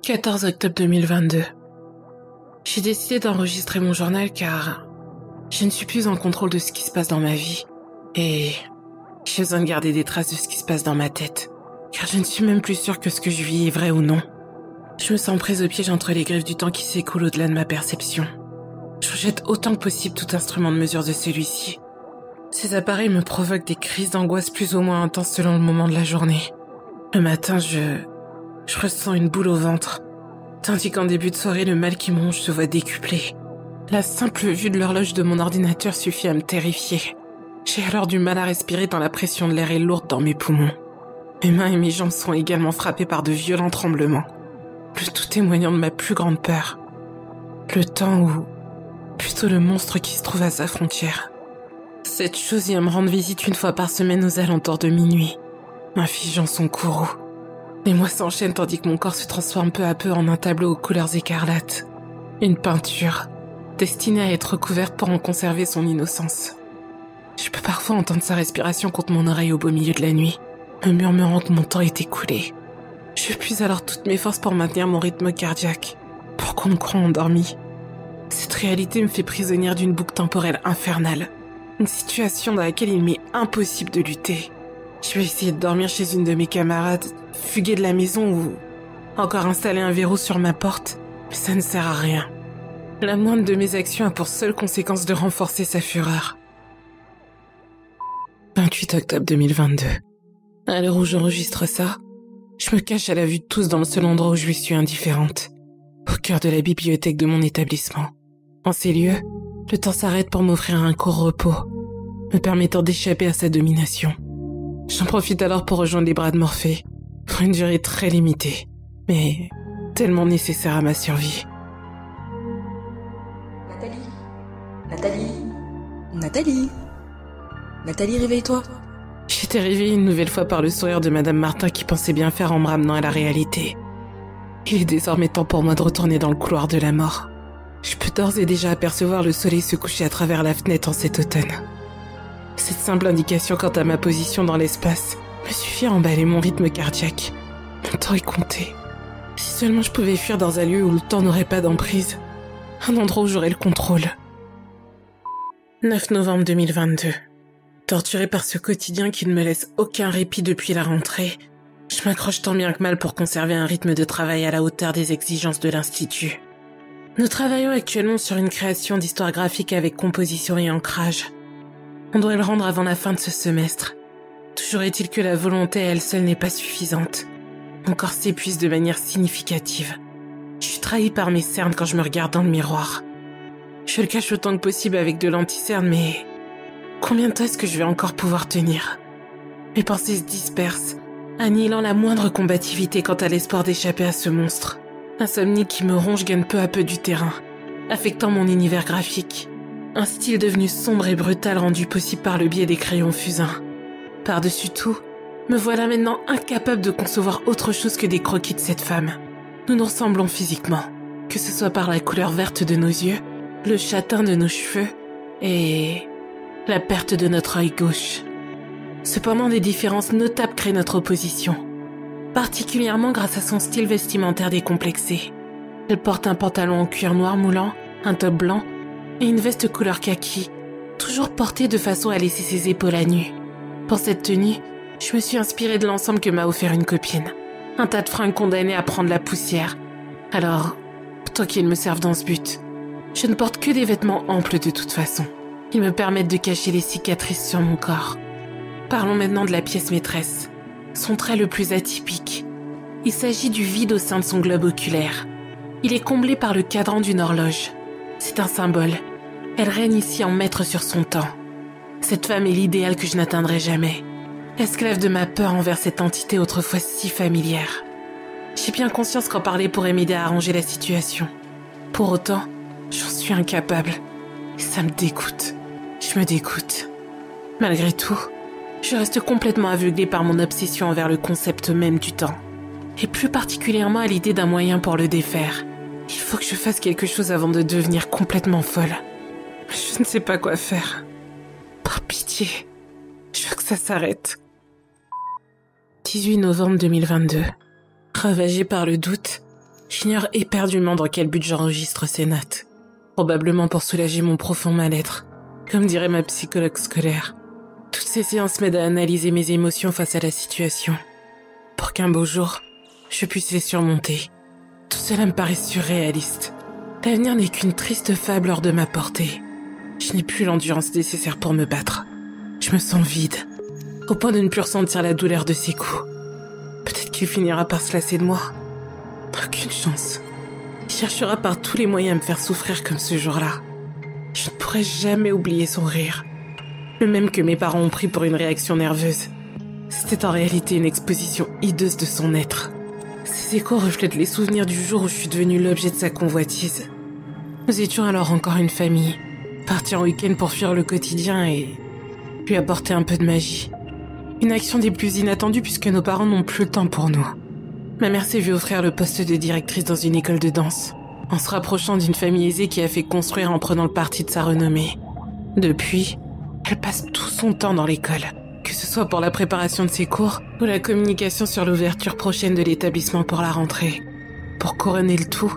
14 octobre 2022. J'ai décidé d'enregistrer mon journal car je ne suis plus en contrôle de ce qui se passe dans ma vie et j'ai besoin de garder des traces de ce qui se passe dans ma tête car je ne suis même plus sûre que ce que je vis est vrai ou non. Je me sens prise au piège entre les griffes du temps qui s'écoule au-delà de ma perception. Je rejette autant que possible tout instrument de mesure de celui-ci. Ces appareils me provoquent des crises d'angoisse plus ou moins intenses selon le moment de la journée. Le matin, je ressens une boule au ventre, tandis qu'en début de soirée, le mal qui me ronge se voit décuplé. La simple vue de l'horloge de mon ordinateur suffit à me terrifier. J'ai alors du mal à respirer tant la pression de l'air est lourde dans mes poumons. Mes mains et mes jambes sont également frappées par de violents tremblements, le tout témoignant de ma plus grande peur. Le temps où, plutôt le monstre qui se trouve à sa frontière. Cette chose vient me rendre visite une fois par semaine aux alentours de minuit, m'infligeant son courroux. Les mois s'enchaînent tandis que mon corps se transforme peu à peu en un tableau aux couleurs écarlates. Une peinture, destinée à être recouverte pour en conserver son innocence. Je peux parfois entendre sa respiration contre mon oreille au beau milieu de la nuit, me murmurant que mon temps est écoulé. Je puise alors toutes mes forces pour maintenir mon rythme cardiaque, pour qu'on me croie endormi. Cette réalité me fait prisonnière d'une boucle temporelle infernale, une situation dans laquelle il m'est impossible de lutter. Je vais essayer de dormir chez une de mes camarades, fuguer de la maison ou encore installer un verrou sur ma porte, mais ça ne sert à rien. La moindre de mes actions a pour seule conséquence de renforcer sa fureur. 28 octobre 2022. À l'heure où j'enregistre ça, je me cache à la vue de tous dans le seul endroit où je lui suis indifférente, au cœur de la bibliothèque de mon établissement. En ces lieux, le temps s'arrête pour m'offrir un court repos, me permettant d'échapper à sa domination. J'en profite alors pour rejoindre les bras de Morphée, pour une durée très limitée, mais tellement nécessaire à ma survie. Nathalie, réveille-toi. J'étais réveillée une nouvelle fois par le sourire de Madame Martin qui pensait bien faire en me ramenant à la réalité. Il est désormais temps pour moi de retourner dans le couloir de la mort. Je peux d'ores et déjà apercevoir le soleil se coucher à travers la fenêtre en cet automne. Cette simple indication quant à ma position dans l'espace me suffit à emballer mon rythme cardiaque. Mon temps est compté. Si seulement je pouvais fuir dans un lieu où le temps n'aurait pas d'emprise. Un endroit où j'aurais le contrôle. 9 novembre 2022. Torturée par ce quotidien qui ne me laisse aucun répit depuis la rentrée, je m'accroche tant bien que mal pour conserver un rythme de travail à la hauteur des exigences de l'Institut. Nous travaillons actuellement sur une création d'histoire graphique avec composition et ancrage. On doit le rendre avant la fin de ce semestre. Toujours est-il que la volonté à elle seule n'est pas suffisante. Mon corps s'épuise de manière significative. Je suis trahie par mes cernes quand je me regarde dans le miroir. Je le cache autant que possible avec de l'anti-cerne, mais combien de temps est-ce que je vais encore pouvoir tenir? Mes pensées se dispersent, annihilant la moindre combativité quant à l'espoir d'échapper à ce monstre. L'insomnie qui me ronge gagne peu à peu du terrain, affectant mon univers graphique. Un style devenu sombre et brutal rendu possible par le biais des crayons fusains. Par-dessus tout, me voilà maintenant incapable de concevoir autre chose que des croquis de cette femme. Nous nous ressemblons physiquement, que ce soit par la couleur verte de nos yeux, le châtain de nos cheveux et la perte de notre œil gauche. Cependant, des différences notables créent notre opposition, particulièrement grâce à son style vestimentaire décomplexé. Elle porte un pantalon en cuir noir moulant, un top blanc et une veste couleur kaki, toujours portée de façon à laisser ses épaules à nu. Pour cette tenue, je me suis inspirée de l'ensemble que m'a offert une copine. Un tas de fringues condamnées à prendre la poussière. Alors, tant qu'ils me servent dans ce but, je ne porte que des vêtements amples de toute façon. Ils me permettent de cacher les cicatrices sur mon corps. Parlons maintenant de la pièce maîtresse, son trait le plus atypique. Il s'agit du vide au sein de son globe oculaire. Il est comblé par le cadran d'une horloge. C'est un symbole. Elle règne ici en maître sur son temps. Cette femme est l'idéal que je n'atteindrai jamais. Esclave de ma peur envers cette entité autrefois si familière. J'ai bien conscience qu'en parler pourrait m'aider à arranger la situation. Pour autant, j'en suis incapable. Et ça me dégoûte. Je me dégoûte. Malgré tout, je reste complètement aveuglée par mon obsession envers le concept même du temps. Et plus particulièrement à l'idée d'un moyen pour le défaire. Il faut que je fasse quelque chose avant de devenir complètement folle. Je ne sais pas quoi faire. Par pitié, je veux que ça s'arrête. 18 novembre 2022. Ravagée par le doute, J'ignore éperdument dans quel but j'enregistre ces notes. Probablement pour soulager mon profond mal-être, comme dirait ma psychologue scolaire. Toutes ces séances m'aident à analyser mes émotions face à la situation, pour qu'un beau jour, je puisse les surmonter. Tout cela me paraît surréaliste. L'avenir n'est qu'une triste fable hors de ma portée. Je n'ai plus l'endurance nécessaire pour me battre. Je me sens vide, au point de ne plus ressentir la douleur de ses coups. Peut-être qu'il finira par se lasser de moi. Aucune chance. Il cherchera par tous les moyens à me faire souffrir comme ce jour-là. Je ne pourrai jamais oublier son rire. Le même que mes parents ont pris pour une réaction nerveuse. C'était en réalité une exposition hideuse de son être. Ces échos reflètent les souvenirs du jour où je suis devenue l'objet de sa convoitise. Nous étions alors encore une famille, partis en week-end pour fuir le quotidien et lui apporter un peu de magie. Une action des plus inattendues puisque nos parents n'ont plus le temps pour nous. Ma mère s'est vue offrir le poste de directrice dans une école de danse, en se rapprochant d'une famille aisée qui a fait construire en prenant le parti de sa renommée. Depuis, elle passe tout son temps dans l'école, que ce soit pour la préparation de ses cours ou la communication sur l'ouverture prochaine de l'établissement pour la rentrée. Pour couronner le tout,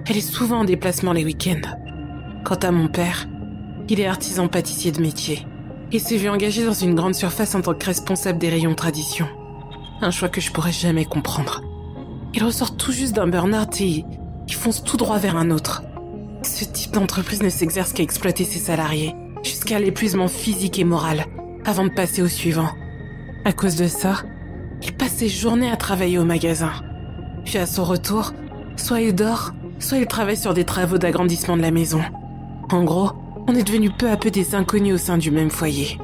elle est souvent en déplacement les week-ends. Quant à mon père, il est artisan pâtissier de métier et s'est vu engagé dans une grande surface en tant que responsable des rayons tradition. Un choix que je pourrais jamais comprendre. Il ressort tout juste d'un burn-out et il fonce tout droit vers un autre. Ce type d'entreprise ne s'exerce qu'à exploiter ses salariés, jusqu'à l'épuisement physique et moral, avant de passer au suivant. À cause de ça, il passe ses journées à travailler au magasin. Puis à son retour, soit il dort, soit il travaille sur des travaux d'agrandissement de la maison. En gros, on est devenus peu à peu des inconnus au sein du même foyer.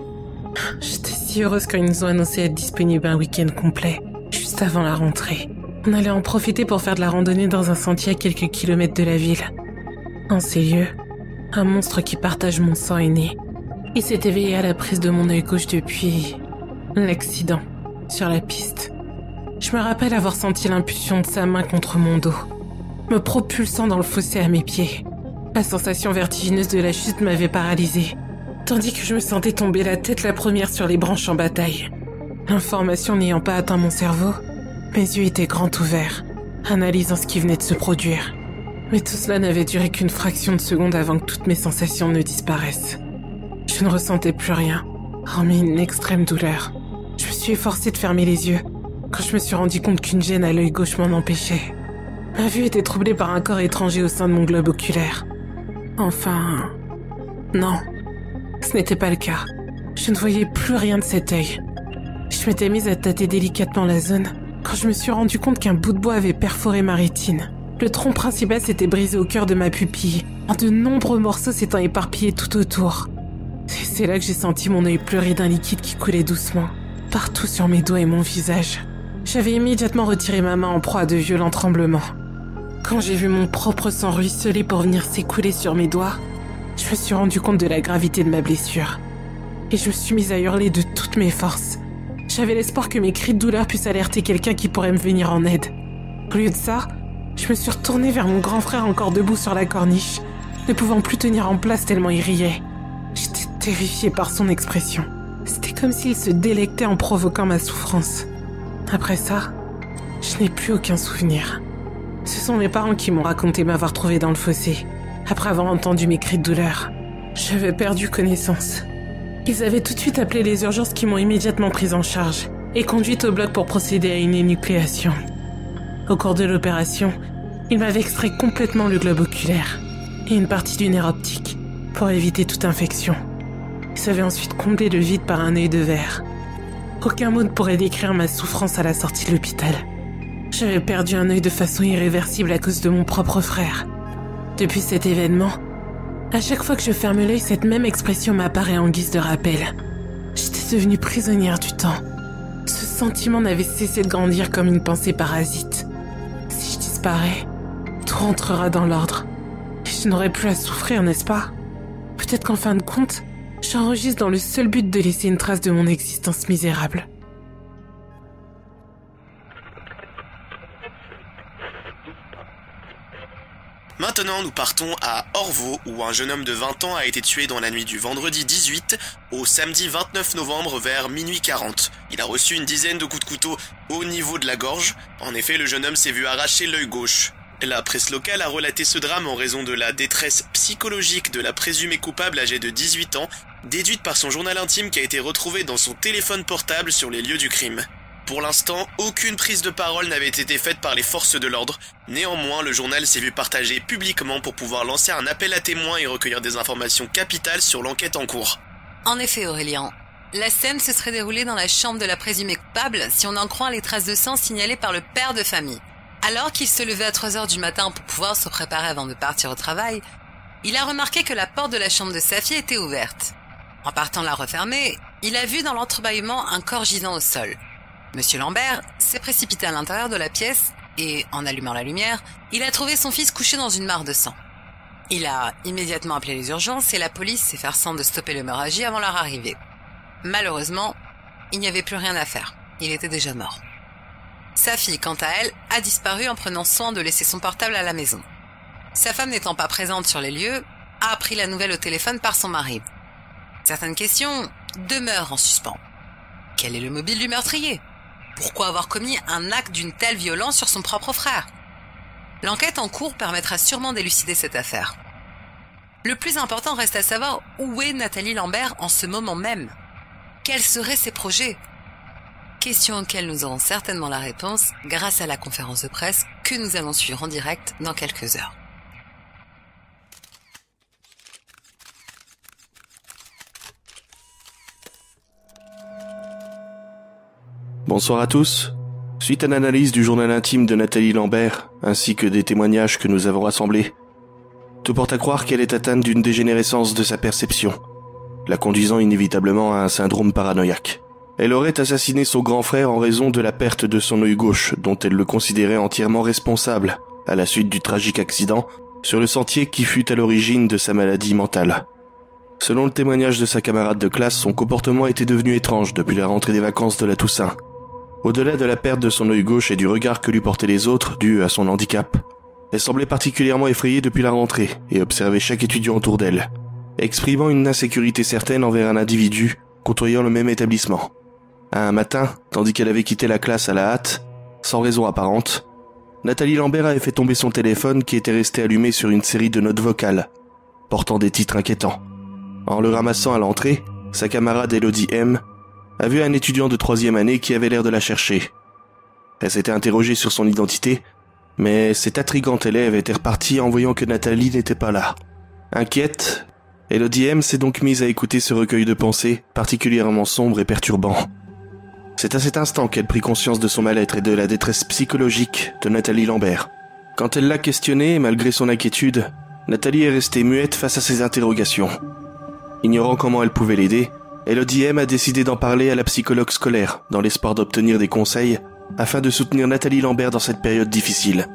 J'étais si heureuse quand ils nous ont annoncé être disponibles un week-end complet, juste avant la rentrée. On allait en profiter pour faire de la randonnée dans un sentier à quelques kilomètres de la ville. En ces lieux, un monstre qui partage mon sang est né. Il s'est éveillé à la prise de mon œil gauche depuis l'accident sur la piste. Je me rappelle avoir senti l'impulsion de sa main contre mon dos, me propulsant dans le fossé à mes pieds. La sensation vertigineuse de la chute m'avait paralysée, tandis que je me sentais tomber la tête la première sur les branches en bataille. L'information n'ayant pas atteint mon cerveau, mes yeux étaient grands ouverts, analysant ce qui venait de se produire. Mais tout cela n'avait duré qu'une fraction de seconde avant que toutes mes sensations ne disparaissent. Je ne ressentais plus rien, hormis une extrême douleur. Je me suis efforcée de fermer les yeux, quand je me suis rendu compte qu'une gêne à l'œil gauche m'en empêchait. Ma vue était troublée par un corps étranger au sein de mon globe oculaire. Enfin... non, ce n'était pas le cas. Je ne voyais plus rien de cet œil. Je m'étais mise à tâter délicatement la zone quand je me suis rendu compte qu'un bout de bois avait perforé ma rétine. Le tronc principal s'était brisé au cœur de ma pupille, en de nombreux morceaux s'étant éparpillés tout autour. C'est là que j'ai senti mon œil pleurer d'un liquide qui coulait doucement, partout sur mes doigts et mon visage. J'avais immédiatement retiré ma main en proie à de violents tremblements. Quand j'ai vu mon propre sang ruisseler pour venir s'écouler sur mes doigts, je me suis rendu compte de la gravité de ma blessure. Et je me suis mise à hurler de toutes mes forces. J'avais l'espoir que mes cris de douleur puissent alerter quelqu'un qui pourrait me venir en aide. Au lieu de ça, je me suis retournée vers mon grand frère encore debout sur la corniche, ne pouvant plus tenir en place tellement il riait. J'étais terrifiée par son expression. C'était comme s'il se délectait en provoquant ma souffrance. Après ça, je n'ai plus aucun souvenir. Ce sont mes parents qui m'ont raconté m'avoir trouvée dans le fossé, après avoir entendu mes cris de douleur. J'avais perdu connaissance. Ils avaient tout de suite appelé les urgences qui m'ont immédiatement prise en charge et conduite au bloc pour procéder à une énucléation. Au cours de l'opération, ils m'avaient extrait complètement le globe oculaire et une partie du nerf optique pour éviter toute infection. Ils avaient ensuite comblé le vide par un œil de verre. Aucun mot ne pourrait décrire ma souffrance à la sortie de l'hôpital. J'avais perdu un œil de façon irréversible à cause de mon propre frère. Depuis cet événement, à chaque fois que je ferme l'œil, cette même expression m'apparaît en guise de rappel. J'étais devenue prisonnière du temps. Ce sentiment n'avait cessé de grandir comme une pensée parasite. Si je disparais, tout rentrera dans l'ordre. Et je n'aurai plus à souffrir, n'est-ce pas? Peut-être qu'en fin de compte, j'enregistre dans le seul but de laisser une trace de mon existence misérable. Maintenant, nous partons à Orvault, où un jeune homme de 20 ans a été tué dans la nuit du vendredi 18 au samedi 29 novembre vers minuit 40. Il a reçu une dizaine de coups de couteau au niveau de la gorge. En effet, le jeune homme s'est vu arracher l'œil gauche. La presse locale a relaté ce drame en raison de la détresse psychologique de la présumée coupable âgée de 18 ans, déduite par son journal intime qui a été retrouvé dans son téléphone portable sur les lieux du crime. Pour l'instant, aucune prise de parole n'avait été faite par les forces de l'ordre. Néanmoins, le journal s'est vu partagé publiquement pour pouvoir lancer un appel à témoins et recueillir des informations capitales sur l'enquête en cours. En effet, Aurélien, la scène se serait déroulée dans la chambre de la présumée coupable si on en croit les traces de sang signalées par le père de famille. Alors qu'il se levait à 3h du matin pour pouvoir se préparer avant de partir au travail, il a remarqué que la porte de la chambre de sa fille était ouverte. En partant la refermer, il a vu dans l'entrebâillement un corps gisant au sol. Monsieur Lambert s'est précipité à l'intérieur de la pièce et, en allumant la lumière, il a trouvé son fils couché dans une mare de sang. Il a immédiatement appelé les urgences et la police s'efforçant de stopper l'hémorragie avant leur arrivée. Malheureusement, il n'y avait plus rien à faire. Il était déjà mort. Sa fille, quant à elle, a disparu en prenant soin de laisser son portable à la maison. Sa femme n'étant pas présente sur les lieux, a appris la nouvelle au téléphone par son mari. Certaines questions demeurent en suspens. Quel est le mobile du meurtrier ? Pourquoi avoir commis un acte d'une telle violence sur son propre frère ? L'enquête en cours permettra sûrement d'élucider cette affaire. Le plus important reste à savoir où est Nathalie Lambert en ce moment même. Quels seraient ses projets ? Question auxquelles nous aurons certainement la réponse grâce à la conférence de presse que nous allons suivre en direct dans quelques heures. Bonsoir à tous. Suite à l'analyse du journal intime de Nathalie Lambert, ainsi que des témoignages que nous avons rassemblés, tout porte à croire qu'elle est atteinte d'une dégénérescence de sa perception, la conduisant inévitablement à un syndrome paranoïaque. Elle aurait assassiné son grand frère en raison de la perte de son œil gauche, dont elle le considérait entièrement responsable, à la suite du tragique accident sur le sentier qui fut à l'origine de sa maladie mentale. Selon le témoignage de sa camarade de classe, son comportement était devenu étrange depuis la rentrée des vacances de la Toussaint. Au-delà de la perte de son œil gauche et du regard que lui portaient les autres, dû à son handicap, elle semblait particulièrement effrayée depuis la rentrée et observait chaque étudiant autour d'elle, exprimant une insécurité certaine envers un individu côtoyant le même établissement. Un matin, tandis qu'elle avait quitté la classe à la hâte, sans raison apparente, Nathalie Lambert avait fait tomber son téléphone qui était resté allumé sur une série de notes vocales, portant des titres inquiétants. En le ramassant à l'entrée, sa camarade Elodie M a vu un étudiant de 3e année qui avait l'air de la chercher. Elle s'était interrogée sur son identité, mais cette intrigante élève était repartie en voyant que Nathalie n'était pas là. Inquiète, Elodie M s'est donc mise à écouter ce recueil de pensées particulièrement sombre et perturbant. C'est à cet instant qu'elle prit conscience de son mal-être et de la détresse psychologique de Nathalie Lambert. Quand elle l'a questionnée, malgré son inquiétude, Nathalie est restée muette face à ses interrogations. Ignorant comment elle pouvait l'aider, Elodie M a décidé d'en parler à la psychologue scolaire, dans l'espoir d'obtenir des conseils, afin de soutenir Nathalie Lambert dans cette période difficile.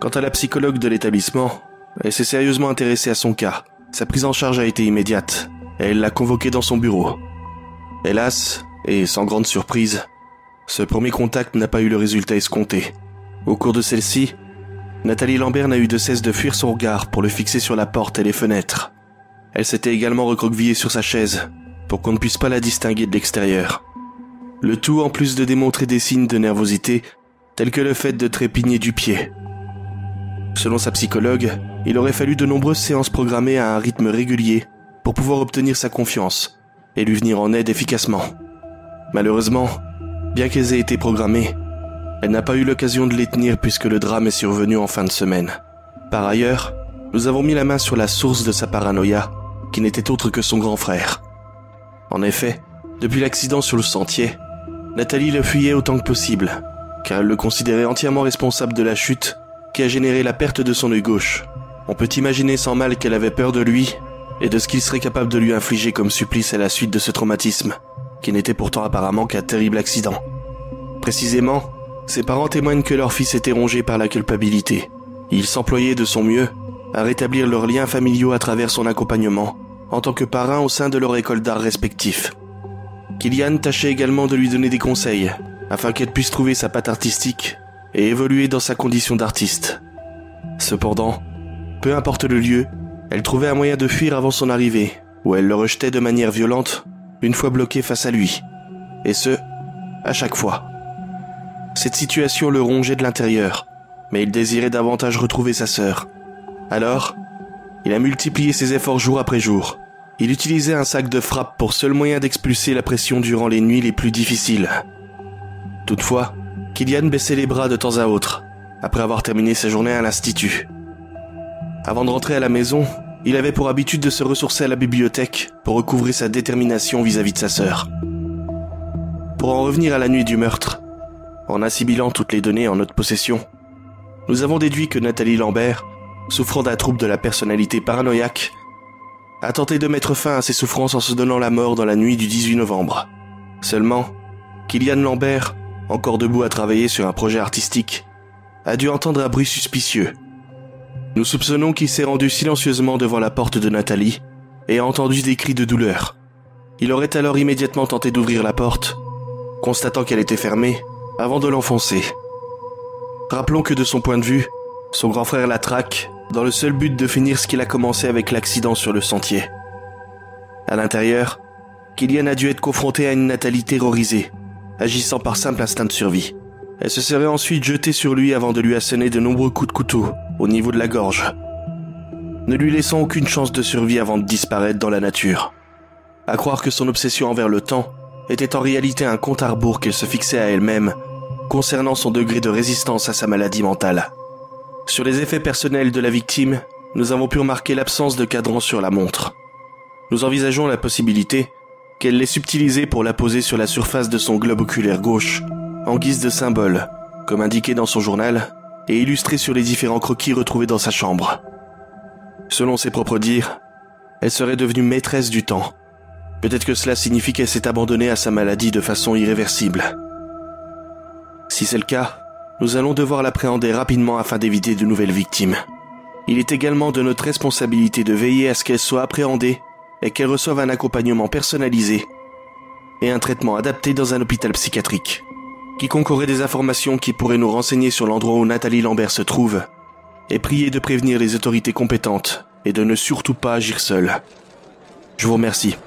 Quant à la psychologue de l'établissement, elle s'est sérieusement intéressée à son cas. Sa prise en charge a été immédiate, et elle l'a convoquée dans son bureau. Hélas, et sans grande surprise, ce premier contact n'a pas eu le résultat escompté. Au cours de celle-ci, Nathalie Lambert n'a eu de cesse de fuir son regard pour le fixer sur la porte et les fenêtres. Elle s'était également recroquevillée sur sa chaise, pour qu'on ne puisse pas la distinguer de l'extérieur. Le tout en plus de démontrer des signes de nervosité, tels que le fait de trépigner du pied. Selon sa psychologue, il aurait fallu de nombreuses séances programmées à un rythme régulier pour pouvoir obtenir sa confiance et lui venir en aide efficacement. Malheureusement, bien qu'elles aient été programmées, elle n'a pas eu l'occasion de les tenir puisque le drame est survenu en fin de semaine. Par ailleurs, nous avons mis la main sur la source de sa paranoïa, qui n'était autre que son grand frère. En effet, depuis l'accident sur le sentier, Nathalie le fuyait autant que possible, car elle le considérait entièrement responsable de la chute qui a généré la perte de son œil gauche. On peut imaginer sans mal qu'elle avait peur de lui et de ce qu'il serait capable de lui infliger comme supplice à la suite de ce traumatisme, qui n'était pourtant apparemment qu'un terrible accident. Précisément, ses parents témoignent que leur fils était rongé par la culpabilité. Il s'employait de son mieux à rétablir leurs liens familiaux à travers son accompagnement, en tant que parrain au sein de leur école d'art respectif. Kylian tâchait également de lui donner des conseils, afin qu'elle puisse trouver sa patte artistique et évoluer dans sa condition d'artiste. Cependant, peu importe le lieu, elle trouvait un moyen de fuir avant son arrivée, où elle le rejetait de manière violente, une fois bloqué face à lui. Et ce, à chaque fois. Cette situation le rongeait de l'intérieur, mais il désirait davantage retrouver sa sœur. Alors, il a multiplié ses efforts jour après jour. Il utilisait un sac de frappe pour seul moyen d'expulser la pression durant les nuits les plus difficiles. Toutefois, Kylian baissait les bras de temps à autre, après avoir terminé sa journée à l'institut. Avant de rentrer à la maison, il avait pour habitude de se ressourcer à la bibliothèque pour recouvrer sa détermination vis-à-vis de sa sœur. Pour en revenir à la nuit du meurtre, en assimilant toutes les données en notre possession, nous avons déduit que Nathalie Lambert, souffrant d'un trouble de la personnalité paranoïaque, a tenté de mettre fin à ses souffrances en se donnant la mort dans la nuit du 18 novembre. Seulement, Kylian Lambert, encore debout à travailler sur un projet artistique, a dû entendre un bruit suspicieux. Nous soupçonnons qu'il s'est rendu silencieusement devant la porte de Nathalie et a entendu des cris de douleur. Il aurait alors immédiatement tenté d'ouvrir la porte, constatant qu'elle était fermée, avant de l'enfoncer. Rappelons que de son point de vue, son grand frère la traque dans le seul but de finir ce qu'il a commencé avec l'accident sur le sentier. À l'intérieur, Kylian a dû être confronté à une Nathalie terrorisée, agissant par simple instinct de survie. Elle se serait ensuite jetée sur lui avant de lui asséner de nombreux coups de couteau au niveau de la gorge, ne lui laissant aucune chance de survie avant de disparaître dans la nature. À croire que son obsession envers le temps était en réalité un compte à rebours qu'elle se fixait à elle-même concernant son degré de résistance à sa maladie mentale. Sur les effets personnels de la victime, nous avons pu remarquer l'absence de cadran sur la montre. Nous envisageons la possibilité qu'elle l'ait subtilisé pour la poser sur la surface de son globe oculaire gauche, en guise de symbole, comme indiqué dans son journal, et illustré sur les différents croquis retrouvés dans sa chambre. Selon ses propres dires, elle serait devenue maîtresse du temps. Peut-être que cela signifie qu'elle s'est abandonnée à sa maladie de façon irréversible. Si c'est le cas, nous allons devoir l'appréhender rapidement afin d'éviter de nouvelles victimes. Il est également de notre responsabilité de veiller à ce qu'elle soit appréhendée et qu'elle reçoive un accompagnement personnalisé et un traitement adapté dans un hôpital psychiatrique. Quiconque aurait des informations qui pourraient nous renseigner sur l'endroit où Nathalie Lambert se trouve est prié de prévenir les autorités compétentes et de ne surtout pas agir seul. Je vous remercie.